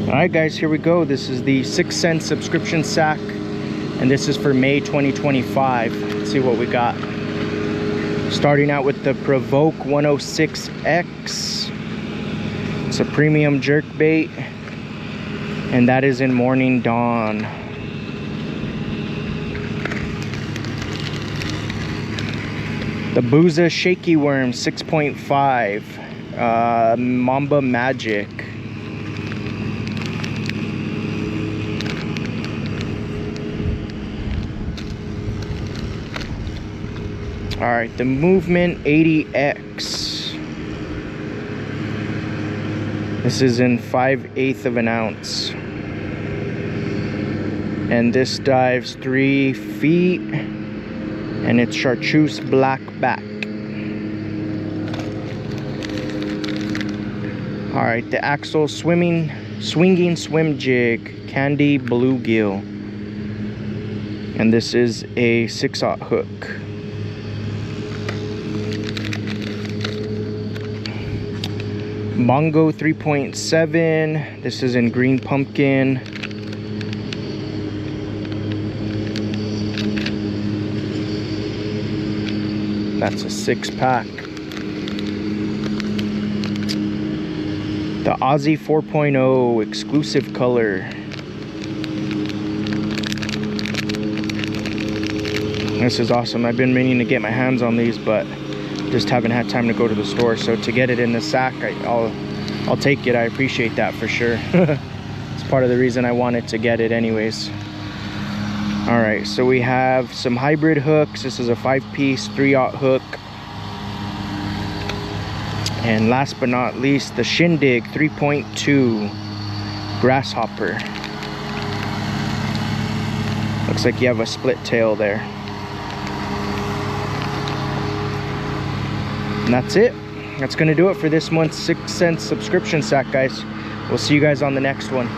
Alright guys, here we go. This is the 6 cent subscription sack, and this is for May 2025. Let's see what we got. Starting out with the Provoke 106X. It's a premium jerk bait, and that is in Morning Dawn. The Booza Shaky Worm 6.5, Mamba Magic. Alright, the Movement 80X. This is in 5/8 of an ounce. And this dives 3 feet. And it's chartreuse black back. Alright, the Axel Swinging Swim Jig Candy Bluegill. And this is a 6/0 hook. Mongo 3.7. This is in Green Pumpkin. That's a 6-pack. The Aussie 4.0 exclusive color. This is awesome. I've been meaning to get my hands on these, but just haven't had time to go to the store. So to get it in the sack, I'll take it. I appreciate that for sure. It's part of the reason I wanted to get it anyways. All right, so we have some hybrid hooks. This is a 5-piece 3/0 hook. And last but not least, the Shindig 3.2 Grasshopper. Looks like you have a split tail there. And that's it. That's gonna do it for this month's 6 cent subscription sack, guys. We'll see you guys on the next one.